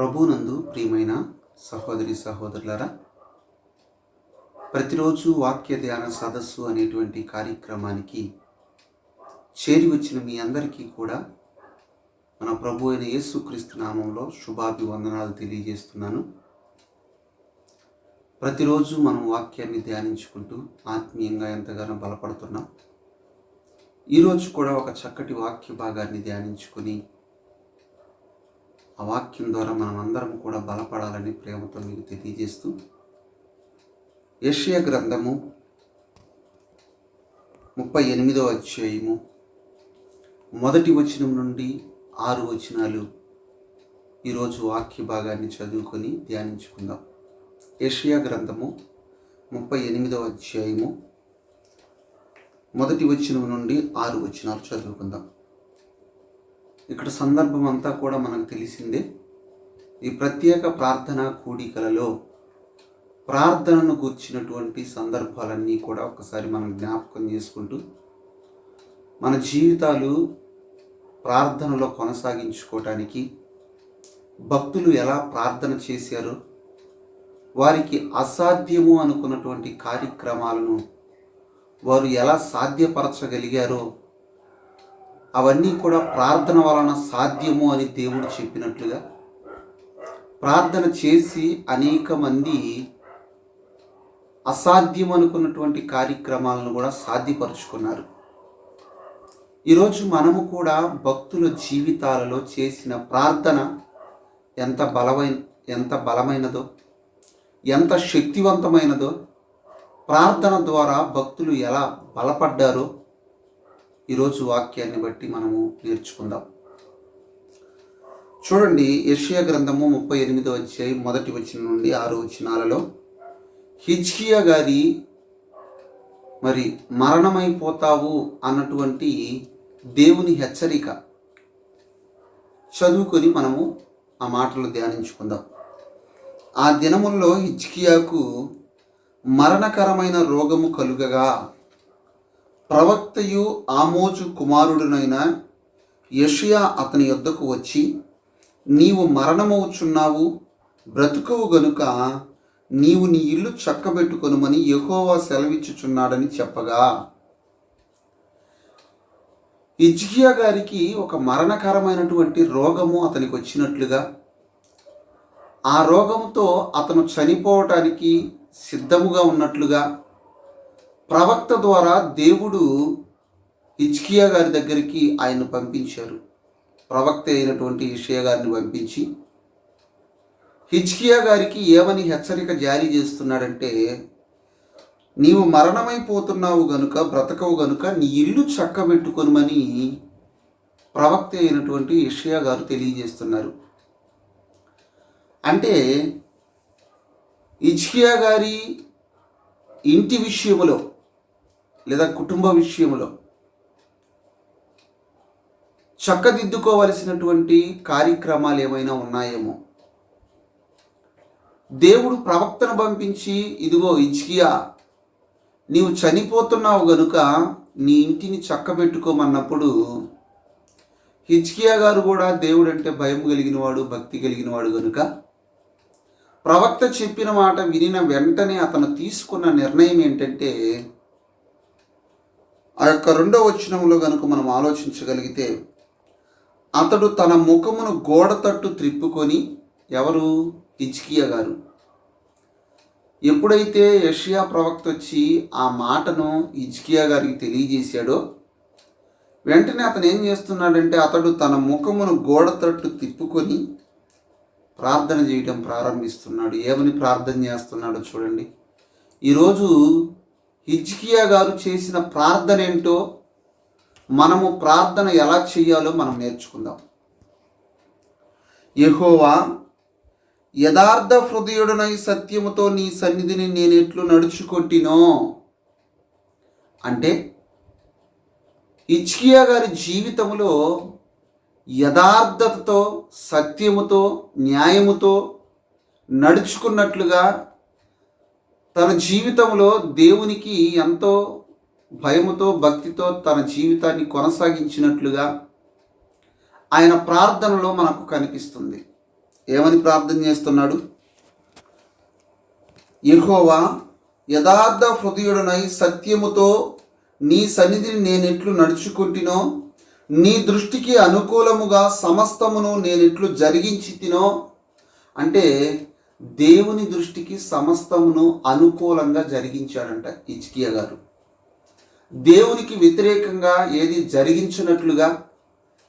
ప్రభువునందు ప్రియమైన సహోదరి సహోదరులారా, ప్రతిరోజు వాక్య ధ్యాన సదస్సు అనేటువంటి కార్యక్రమానికి చేరి వచ్చిన మీ అందరికీ కూడా మన ప్రభు అయిన యేసుక్రీస్తు నామంలో శుభాభివందనాలు తెలియజేస్తున్నాను. ప్రతిరోజు మనం వాక్యాన్ని ధ్యానించుకుంటూ ఆత్మీయంగా ఎంతగానో బలపడుతున్నాం. ఈరోజు కూడా ఒక చక్కటి వాక్య భాగాన్ని ధ్యానించుకొని ఆ వాక్యం ద్వారా మనం అందరం కూడా బలపడాలని ప్రేమతో మీకు తెలియజేస్తూ, యెషయా గ్రంథము 38వ అధ్యాయము 1వ వచనం నుండి 6 వచనాలు ఈరోజు వాక్య భాగాన్ని చదువుకొని ధ్యానించుకుందాం. యెషయా గ్రంథము 38వ అధ్యాయము 1వ వచనం నుండి 6 వచనాలు చదువుకుందాం. ఇక్కడ సందర్భం అంతా కూడా మనకు తెలిసిందే. ఈ ప్రత్యేక ప్రార్థనా కూడికలలో ప్రార్థనను గూర్చినటువంటి సందర్భాలన్నీ కూడా ఒకసారి మనం జ్ఞాపకం చేసుకుంటూ మన జీవితాలు ప్రార్థనలో కొనసాగించుకోవటానికి భక్తులు ఎలా ప్రార్థన చేశారో, వారికి అసాధ్యము అనుకున్నటువంటి కార్యక్రమాలను వారు ఎలా సాధ్యపరచగలిగారో, అవన్నీ కూడా ప్రార్థన వలన సాధ్యము అని దేవుడు చెప్పినట్లుగా ప్రార్థన చేసి అనేక మంది అసాధ్యం అనుకున్నటువంటి కార్యక్రమాలను కూడా సాధ్యపరుచుకున్నారు. ఈరోజు మనము కూడా భక్తుల జీవితాలలో చేసిన ప్రార్థన ఎంత బలమైనదో, ఎంత శక్తివంతమైనదో, ప్రార్థన ద్వారా భక్తులు ఎలా బలపడ్డారో ఈరోజు వాక్యాన్ని బట్టి మనము నేర్చుకుందాం. చూడండి, యెషయా గ్రంథము 38వ అధ్యాయం 1వ వచనం నుండి 6 వచనాలలో హిజ్కియా గారి మరణమైపోతావు అన్నటువంటి దేవుని హెచ్చరిక చదువుకొని మనము ఆ మాటలు ధ్యానించుకుందాం. ఆ దినముల్లో హిజ్కియాకు మరణకరమైన రోగము కలుగగా ప్రవక్తయు ఆమోజు కుమారుడునైన యెషయా అతని యొద్దకు వచ్చి, నీవు మరణమవుచున్నావు, బ్రతుకవు గనుక నీవు నీ ఇల్లు చక్కబెట్టుకొనుమని యెహోవా సెలవిచ్చుచున్నాడని చెప్పగా, హిజ్కియా గారికి ఒక మరణకరమైనటువంటి రోగము అతనికి వచ్చినట్లుగా, ఆ రోగంతో అతను చనిపోవటానికి సిద్ధముగా ఉన్నట్లుగా ప్రవక్త ద్వారా దేవుడు హిజ్కియా గారి దగ్గరికి ఆయన పంపించారు. ప్రవక్త అయినటువంటి యెషయా గారిని పంపించి హిజ్కియా గారికి ఏమని హెచ్చరిక జారీ చేస్తున్నాడంటే, నీవు మరణమైపోతున్నావు గనుక, బ్రతకవు గనుక నీ ఇల్లు చక్కబెట్టుకొనుమని ప్రవక్త అయినటువంటి యెషయా గారు తెలియజేస్తున్నారు. అంటే హిజ్కియా గారి ఇంటి విషయములో లేదా కుటుంబ విషయంలో చక్కదిద్దుకోవలసినటువంటి కార్యక్రమాలు ఏమైనా ఉన్నాయేమో, దేవుడు ప్రవక్తను పంపించి, ఇదిగో హిజ్కియా, నీవు చనిపోతున్నావు గనుక నీ ఇంటిని చక్కబెట్టుకోమన్నప్పుడు హిజ్కియా గారు కూడా దేవుడు అంటే భయం కలిగినవాడు, భక్తి కలిగినవాడు గనుక ప్రవక్త చెప్పిన మాట వినిన వెంటనే అతను తీసుకున్న నిర్ణయం ఏంటంటే, ఆ యొక్క 2వ వచనంలో కనుక మనం ఆలోచించగలిగితే, అతడు తన ముఖమును గోడ తట్టు త్రిప్పుకొని, ఎవరు? హిజ్కియా గారు. ఎప్పుడైతే యెషయా ప్రవక్త వచ్చి ఆ మాటను హిజ్కియా గారికి తెలియజేశాడో, వెంటనే అతను ఏం చేస్తున్నాడంటే, అతడు తన ముఖమును గోడ తట్టు తిప్పుకొని ప్రార్థన చేయడం ప్రారంభిస్తున్నాడు. ఏమని ప్రార్థన చేస్తున్నాడో చూడండి. ఈరోజు హిజ్కియా గారు చేసిన ప్రార్థన ఏంటో, మనము ప్రార్థన ఎలా చేయాలో మనం నేర్చుకుందాం. యెహోవా, యథార్థ హృదయుడనై సత్యముతో నీ సన్నిధిని నేను ఎట్లు నడుచుకొంటినో. అంటే హిజ్కియా గారి జీవితంలో యథార్థతతో, సత్యముతో, న్యాయముతో నడుచుకున్నట్లుగా, తన జీవితంలో దేవునికి ఎంతో భయముతో, భక్తితో తన జీవితాన్ని కొనసాగించినట్లుగా ఆయన ప్రార్థనలో మనకు కనిపిస్తుంది. ఏమని ప్రార్థన చేస్తున్నాడు? యెహోవా, యథార్థ హృదయుడనై సత్యముతో నీ సన్నిధిని నేనెట్లు నడుచుకుంటునో, నీ దృష్టికి అనుకూలముగా సమస్తమును నేనెట్లు జరిగించి తినో. అంటే దేవుని దృష్టికి సమస్తమును అనుకూలంగా జరిగించాడంట హిజ్కియా గారు. దేవునికి వ్యతిరేకంగా ఏది జరిగించినట్లుగా,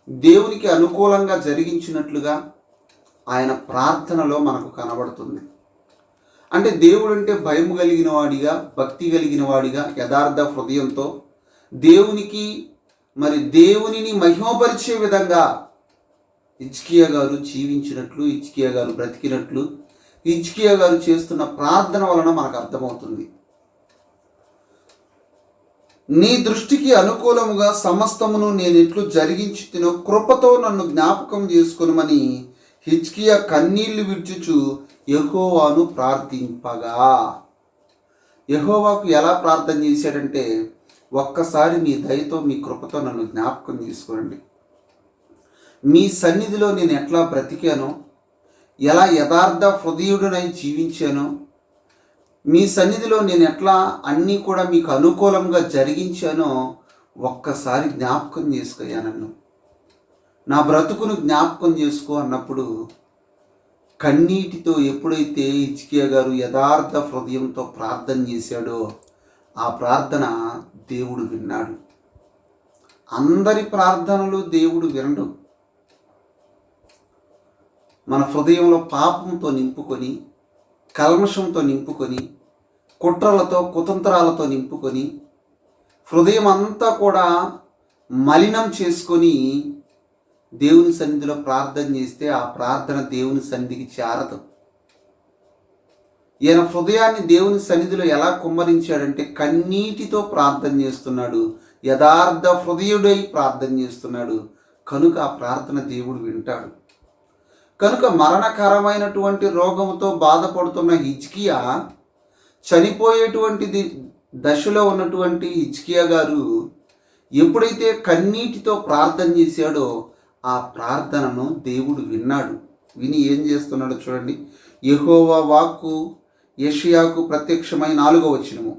దేవునికి అనుకూలంగా జరిగించినట్లుగా ఆయన ప్రార్థనలో మనకు కనబడుతుంది. అంటే దేవుడు అంటే భయం కలిగిన వాడిగా, భక్తి కలిగిన వాడిగా, యథార్థ హృదయంతో దేవునికి దేవునిని మహిమపరిచే విధంగా హిజ్కియా గారు జీవించినట్లు, హిజ్కియా గారు బ్రతికినట్లు, హిజ్కియా గారు చేస్తున్న ప్రార్థన వలన మనకు అర్థమవుతుంది. నీ దృష్టికి అనుకూలముగా సమస్తమును నేను ఎట్లు జరిగించి తినో, కృపతో నన్ను జ్ఞాపకం చేసుకొనుమని హిజ్కియా కన్నీళ్లు విడ్చుచు యెహోవాను ప్రార్థింపగా. యెహోవాకు ఎలా ప్రార్థన చేశాడంటే, ఒక్కసారి మీ దయతో మీ కృపతో నన్ను జ్ఞాపకం చేసుకోండి. మీ సన్నిధిలో నేను ఎట్లా బ్రతికానో, ఎలా యథార్థ హృదయుడనై జీవించానో, మీ సన్నిధిలో నేను ఎట్లా అన్నీ కూడా మీకు అనుకూలంగా జరిగించానో ఒక్కసారి జ్ఞాపకం చేసుకోయా. నన్ను నా బ్రతుకును జ్ఞాపకం చేసుకో అన్నప్పుడు కన్నీటితో ఎప్పుడైతే హిజ్కియా గారు యథార్థ హృదయంతో ప్రార్థన చేశాడో ఆ ప్రార్థన దేవుడు విన్నాడు. అందరి ప్రార్థనలు దేవుడు వినడు. మన హృదయంలో పాపంతో నింపుకొని, కల్మషంతో నింపుకొని, కుట్రలతో కుతంత్రాలతో నింపుకొని, హృదయం అంతా కూడా మలినం చేసుకొని దేవుని సన్నిధిలో ప్రార్థన చేస్తే ఆ ప్రార్థన దేవుని సన్నిధికి చేరదు. ఈయన హృదయాన్ని దేవుని సన్నిధిలో ఎలా కుమ్మరించాడంటే కన్నీటితో ప్రార్థన చేస్తున్నాడు, యథార్థ హృదయుడై ప్రార్థన చేస్తున్నాడు. కనుక ఆ ప్రార్థన దేవుడు వింటాడు. కనుక మరణకరమైనటువంటి రోగంతో బాధపడుతున్న హిజ్కియా, చనిపోయేటువంటి దశలో ఉన్నటువంటి హిజ్కియా గారు ఎప్పుడైతే కన్నీటితో ప్రార్థన చేశాడో ఆ ప్రార్థనను దేవుడు విన్నాడు. విని ఏం చేస్తున్నాడో చూడండి. యెహోవా వాక్కు యెషయాకు ప్రత్యక్షమై 4వ వచనము.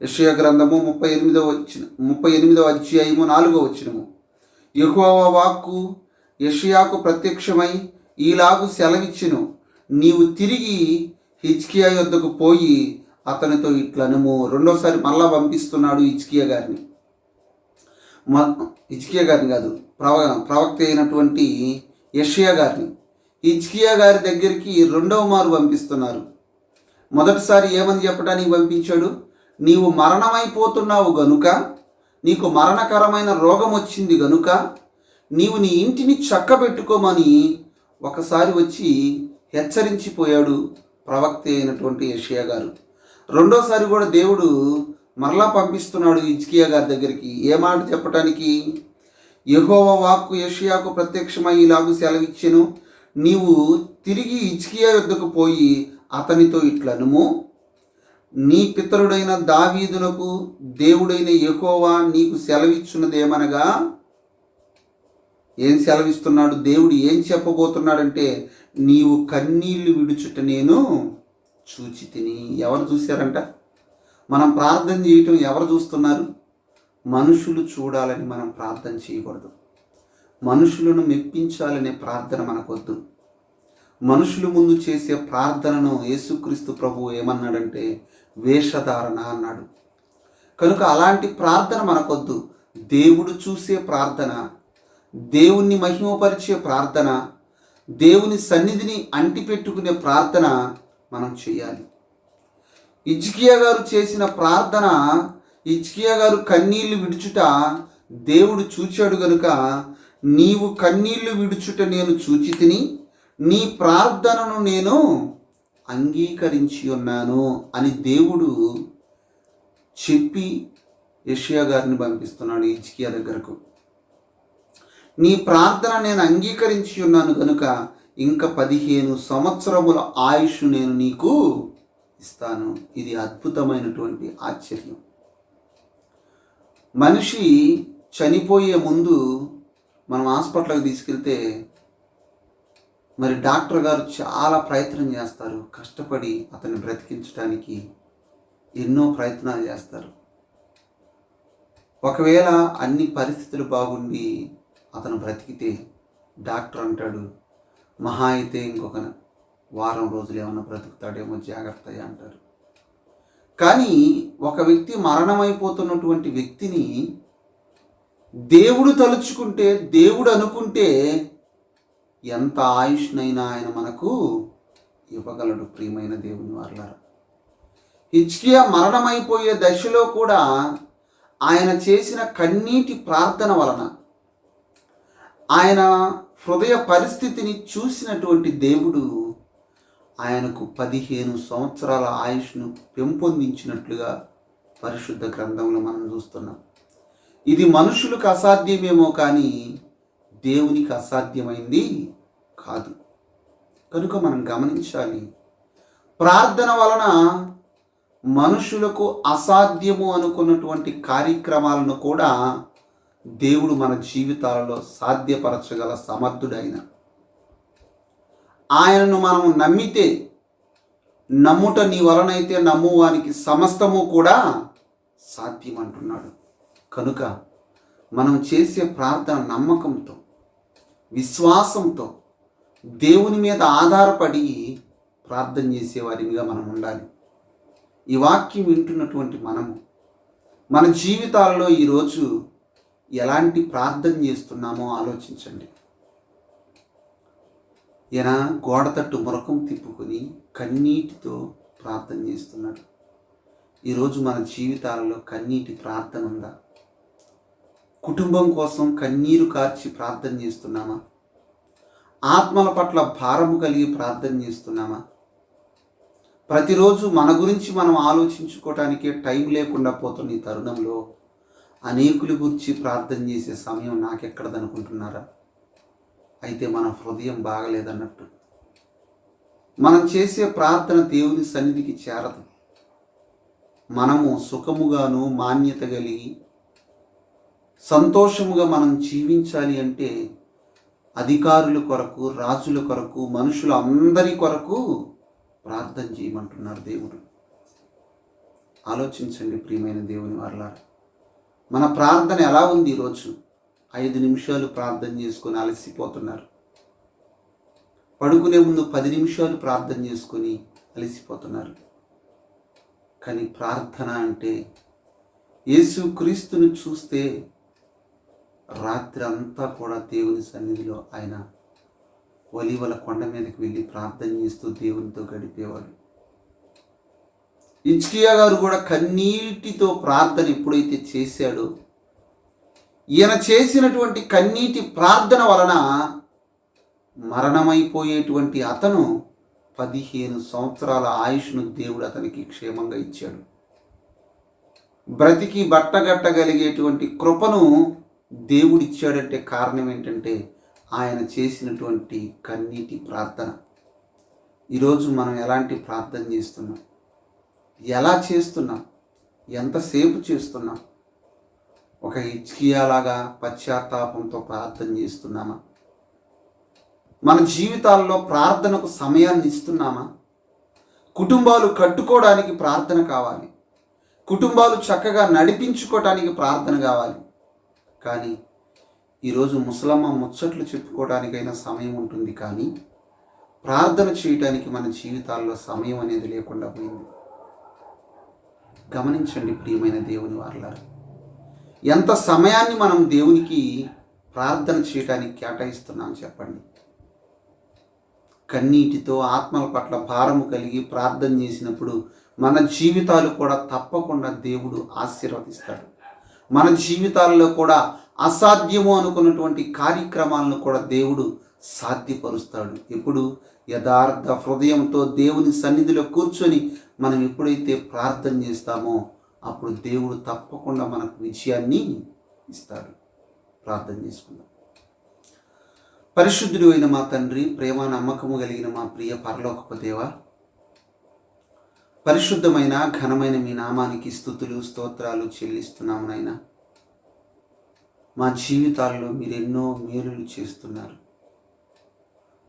యెషయా గ్రంథము 38వ అధ్యాయము 4వ వచనము. యెహోవా వాక్కు యెషయాకు ప్రత్యక్షమై ఈలాగు సెలవిచ్చెను, నీవు తిరిగి హిజ్కియా యొద్దకు పోయి అతనితో ఇట్లనుము. రెండోసారి మళ్ళా పంపిస్తున్నాడు హిజ్కియా గారిని. హిజ్కియా గారిని కాదు, ప్రవక్త అయినటువంటి యెషయా గారిని హిజ్కియా గారి దగ్గరికి రెండవ మారు పంపిస్తున్నారు. మొదటిసారి ఏమని చెప్పడానికి పంపించాడు? నీవు మరణమైపోతున్నావు గనుక, నీకు మరణకరమైన రోగం వచ్చింది గనుక నీవు నీ ఇంటిని చక్కబెట్టుకోమని ఒకసారి వచ్చి హెచ్చరించిపోయాడు ప్రవక్త అయినటువంటి యెషయా గారు. రెండోసారి కూడా దేవుడు మరలా పంపిస్తున్నాడు హిజ్కియా గారి దగ్గరికి. ఏ మాట చెప్పటానికి? యెహోవా వాక్కు యెషయాకు ప్రత్యక్షమై ఇలాగు సెలవిచ్చెను, నీవు తిరిగి హిజ్కియా యొద్దకు పోయి అతనితో ఇట్లనుము, నీ పితరుడైన దావీదునకు దేవుడైన యెహోవా నీకు సెలవిచ్చున్నదేమనగా. ఏం సెలవిస్తున్నాడు దేవుడు? ఏం చెప్పబోతున్నాడంటే, నీవు కన్నీళ్లు విడుచుట నేను చూచి తిని. ఎవరు చూశారంట? మనం ప్రార్థన చేయటం ఎవరు చూస్తున్నారు? మనుషులు చూడాలని మనం ప్రార్థన చేయకూడదు. మనుషులను మెప్పించాలనే ప్రార్థన మనకొద్దు. మనుషుల ముందు చేసే ప్రార్థనను యేసుక్రీస్తు ప్రభువు ఏమన్నాడంటే వేషధారణ అన్నాడు. కనుక అలాంటి ప్రార్థన మనకొద్దు. దేవుడు చూసే ప్రార్థన, దేవుణ్ణి మహిమపరిచే ప్రార్థన, దేవుని సన్నిధిని అంటిపెట్టుకునే ప్రార్థన మనం చేయాలి. హిజ్కియా గారు చేసిన ప్రార్థన, హిజ్కియా గారు కన్నీళ్లు విడుచుట దేవుడు చూచాడు గనుక, నీవు కన్నీళ్లు విడుచుట నేను చూచి తిని, నీ ప్రార్థనను నేను అంగీకరించి ఉన్నాను అని దేవుడు చెప్పి యెషయా గారిని పంపిస్తున్నాడు హిజ్కియా దగ్గరకు. నీ ప్రార్థన నేను అంగీకరించి ఉన్నాను కనుక ఇంకా 15 సంవత్సరముల ఆయుష్ నేను నీకు ఇస్తాను. ఇది అద్భుతమైనటువంటి ఆశ్చర్యం. మనిషి చనిపోయే ముందు మనం హాస్పిటల్కి తీసుకెళ్తే మరి డాక్టర్ గారు చాలా ప్రయత్నం చేస్తారు, కష్టపడి అతన్ని బ్రతికించడానికి ఎన్నో ప్రయత్నాలు చేస్తారు. ఒకవేళ అన్ని పరిస్థితులు బాగుండి అతను బ్రతికితే డాక్టర్ అంటాడు, మహా అయితే ఇంకొక వారం రోజులు ఏమన్నా బ్రతుకుతాడేమో, జాగ్రత్త అంటారు. కానీ ఒక వ్యక్తి మరణమైపోతున్నటువంటి వ్యక్తిని దేవుడు తలుచుకుంటే, దేవుడు అనుకుంటే ఎంత ఆయుష్నైనా ఆయన మనకు ఇవ్వగలడు. ప్రియమైన దేవుని వారలారా, హిజ్కియా మరణమైపోయే దశలో కూడా ఆయన చేసిన కన్నీటి ప్రార్థన వలన, ఆయన హృదయ పరిస్థితిని చూసినటువంటి దేవుడు ఆయనకు 15 సంవత్సరాల ఆయుష్ను పెంపొందించినట్లుగా పరిశుద్ధ గ్రంథంలో మనం చూస్తున్నాం. ఇది మనుషులకు అసాధ్యమేమో కానీ దేవునికి అసాధ్యమైంది కాదు. కనుక మనం గమనించాలి, ప్రార్థన వలన మనుషులకు అసాధ్యము అనుకున్నటువంటి కార్యక్రమాలను కూడా దేవుడు మన జీవితాలలో సాధ్యపరచగల సమర్థుడైన ఆయనను మనం నమ్మితే, నమ్ముట నీ వలనైతే నమ్మువానికి సమస్తము కూడా సాధ్యం అంటున్నాడు. కనుక మనం చేసే ప్రార్థన నమ్మకంతో, విశ్వాసంతో, దేవుని మీద ఆధారపడి ప్రార్థన చేసేవారిగా మనం ఉండాలి. ఈ వాక్యం వింటున్నటువంటి మనము మన జీవితాలలో ఈరోజు ఎలాంటి ప్రార్థన చేస్తున్నామో ఆలోచించండి. ఈయన గోడ తట్టు ముఖం తిప్పుకొని కన్నీటితో ప్రార్థన చేస్తున్నాడు. ఈరోజు మన జీవితాలలో కన్నీటి ప్రార్థన ఉందా? కుటుంబం కోసం కన్నీరు కార్చి ప్రార్థన చేస్తున్నామా? ఆత్మల పట్ల భారము కలిగి ప్రార్థన చేస్తున్నామా? ప్రతిరోజు మన గురించి మనం ఆలోచించుకోవటానికే టైం లేకుండా పోతున్న ఈ తరుణంలో అనేకుల గురించి ప్రార్థన చేసే సమయం నాకెక్కడదనుకుంటున్నారా? అయితే మన హృదయం బాగలేదన్నట్టు. మనం చేసే ప్రార్థన దేవుని సన్నిధికి చేరదు. మనము సుఖముగాను మాన్యత కలిగి సంతోషముగా మనం జీవించాలి అంటే అధికారుల కొరకు, రాజుల కొరకు, మనుషుల అందరి కొరకు ప్రార్థన చేయమంటున్నారు దేవుడు. ఆలోచించండి ప్రియమైన దేవుని వారలారా, మన ప్రార్థన ఎలా ఉంది? ఈరోజు 5 నిమిషాలు ప్రార్థన చేసుకొని అలసిపోతున్నారు. పడుకునే ముందు 10 నిమిషాలు ప్రార్థన చేసుకొని అలసిపోతున్నారు. కానీ ప్రార్థన అంటే యేసుక్రీస్తుని చూస్తే రాత్రి అంతా కూడా దేవుని సన్నిధిలో ఆయన ఒలీవల కొండ మీదకి వెళ్ళి ప్రార్థన చేస్తూ దేవునితో గడిపేవాడు. హిజ్కియా గారు కూడా కన్నీటితో ప్రార్థన ఎప్పుడైతే చేశాడో, ఈయన చేసినటువంటి కన్నీటి ప్రార్థన వలన మరణమైపోయేటువంటి అతను 15 సంవత్సరాల ఆయుష్ను దేవుడు అతనికి క్షేమంగా ఇచ్చాడు. బ్రతికి బట్టగట్టగలిగేటువంటి కృపను దేవుడిచ్చాడంటే కారణం ఏంటంటే ఆయన చేసినటువంటి కన్నీటి ప్రార్థన. ఈరోజు మనం ఎలాంటి ప్రార్థన చేస్తున్నాం? ఎలా చేస్తున్నాం? ఎంతసేపు చేస్తున్నాం? ఒక హిజ్కియాలాగా పశ్చాత్తాపంతో ప్రార్థన చేస్తున్నామా? మన జీవితాల్లో ప్రార్థనకు సమయాన్ని ఇస్తున్నామా? కుటుంబాలు కట్టుకోవడానికి ప్రార్థన కావాలి, కుటుంబాలు చక్కగా నడిపించుకోవడానికి ప్రార్థన కావాలి. కానీ ఈరోజు ముసలమ్మ ముచ్చట్లు చెప్పుకోవడానికైనా సమయం ఉంటుంది, కానీ ప్రార్థన చేయడానికి మన జీవితాల్లో సమయం అనేది లేకుండా పోయింది. గమనించండి ప్రియమైన దేవుని వారలారా, ఎంత సమయాన్ని మనం దేవునికి ప్రార్థన చేయడానికి కేటాయిస్తున్నాం చెప్పండి. కన్నీటితో ఆత్మల పట్ల భారము కలిగి ప్రార్థన చేసినప్పుడు మన జీవితాలు కూడా తప్పకుండా దేవుడు ఆశీర్వదిస్తాడు. మన జీవితాల్లో కూడా అసాధ్యము అనుకున్నటువంటి కార్యక్రమాలను కూడా దేవుడు సాధ్యపరుస్తాడు. ఎప్పుడు యథార్థ హృదయంతో దేవుని సన్నిధిలో కూర్చొని మనం ఎప్పుడైతే ప్రార్థన చేస్తామో అప్పుడు దేవుడు తప్పకుండా మనకు విజయాన్ని ఇస్తాడు. ప్రార్థన చేసుకుందాం. పరిశుద్ధుడు అయిన మా తండ్రి, ప్రేమ నమ్మకము కలిగిన మా ప్రియ పరలోకపు దేవ, పరిశుద్ధమైన ఘనమైన మీ నామానికి స్తుతులు స్తోత్రాలు చెల్లిస్తున్నాము నాయనా. మా జీవితాల్లో మీరు ఎన్నో మేలులు చేస్తున్నారు.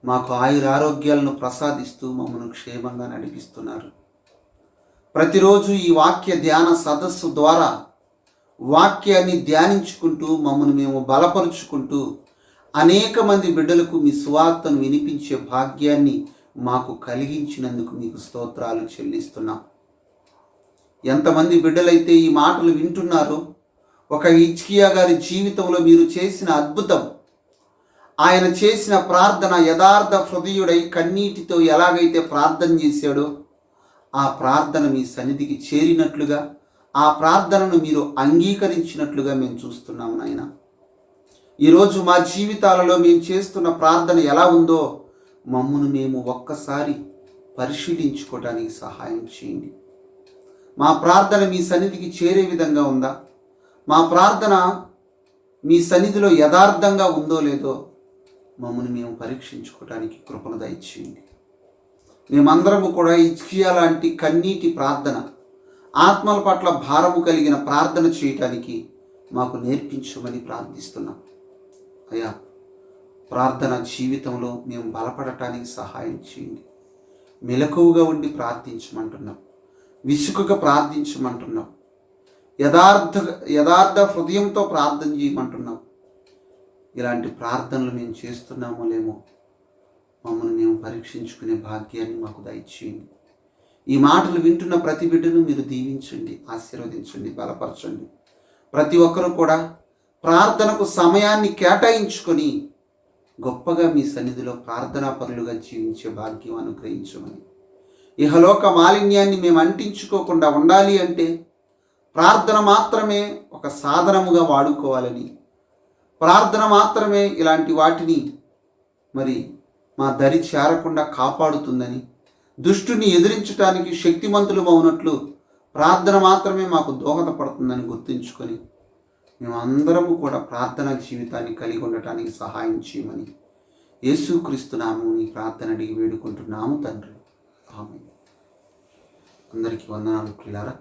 మాకు ఆయురారోగ్యాలను ప్రసాదిస్తూ మమ్మల్ని క్షేమంగా నడిపిస్తున్నారు. ప్రతిరోజు ఈ వాక్య ధ్యాన సదస్సు ద్వారా వాక్యాన్ని ధ్యానించుకుంటూ మమ్మల్ని మేము బలపరుచుకుంటూ అనేక మంది బిడ్డలకు మీ సువార్తను వినిపించే భాగ్యాన్ని మాకు కలిగించినందుకు మీకు స్తోత్రాలు చెల్లిస్తున్నాం. ఎంతమంది బిడ్డలైతే ఈ మాటలు వింటున్నారో, ఒక హిజ్కియా గారి జీవితంలో మీరు చేసిన అద్భుతం, ఆయన చేసిన ప్రార్థన, యథార్థ హృదయుడై కన్నీటితో ఎలాగైతే ప్రార్థన చేశాడో ఆ ప్రార్థన మీ సన్నిధికి చేరినట్లుగా, ఆ ప్రార్థనను మీరు అంగీకరించినట్లుగా మేము చూస్తున్నాము నాయన. ఈరోజు మా జీవితాలలో మేము చేస్తున్న ప్రార్థన ఎలా ఉందో మమ్మను మేము ఒక్కసారి పరిశీలించుకోవడానికి సహాయం చేయండి. మా ప్రార్థన మీ సన్నిధికి చేరే విధంగా ఉందా? మా ప్రార్థన మీ సన్నిధిలో యథార్థంగా ఉందో లేదో మమ్మల్ని మేము పరీక్షించుకోవడానికి కృపను దయచేయండి. మేమందరము కూడా హిజ్కియా లాంటి కన్నీటి ప్రార్థన, ఆత్మల పట్ల భారము కలిగిన ప్రార్థన చేయటానికి మాకు నేర్పించమని ప్రార్థిస్తున్నాం. అయ్యా, ప్రార్థన జీవితంలో మేము బలపడటానికి సహాయం చేయండి. మెలకువగా ఉండి ప్రార్థించమంటున్నాం, విసుగుగా ప్రార్థించమంటున్నాం, యథార్థ హృదయంతో ప్రార్థన చేయమంటున్నాం. ఇలాంటి ప్రార్థనలు మేము చేస్తున్నామో లేమో మమ్మల్ని మేము పరీక్షించుకునే భాగ్యాన్ని మాకు దయచేయండి. ఈ మాటలు వింటున్న ప్రతి బిడ్డను మీరు దీవించండి, ఆశీర్వదించండి, బలపరచండి. ప్రతి ఒక్కరూ కూడా ప్రార్థనకు సమయాన్ని కేటాయించుకొని గొప్పగా మీ సన్నిధిలో ప్రార్థనా పరులుగా జీవించే భాగ్యం అనుగ్రహించమని, ఇహలోక మాలిన్యాన్ని మేము అంటించుకోకుండా ఉండాలి అంటే ప్రార్థన మాత్రమే ఒక సాధనముగా వాడుకోవాలని, ప్రార్థన మాత్రమే ఇలాంటి వాటిని మరి మా దరి చేరకుండా కాపాడుతుందని, దుష్టుని ఎదిరించడానికి శక్తిమంతులు అవునట్లు ప్రార్థన మాత్రమే మాకు దోహదపడుతుందని గుర్తుంచుకొని మేమందరము కూడా ప్రార్థనా జీవితాన్ని కలిగి ఉండటానికి సహాయం చేయమని యేసుక్రీస్తు నామమున ఈ ప్రార్థన అడిగి వేడుకుంటున్నాము తండ్రి. ఆమేన్. అందరికీ వందనాలు ప్రియులారా.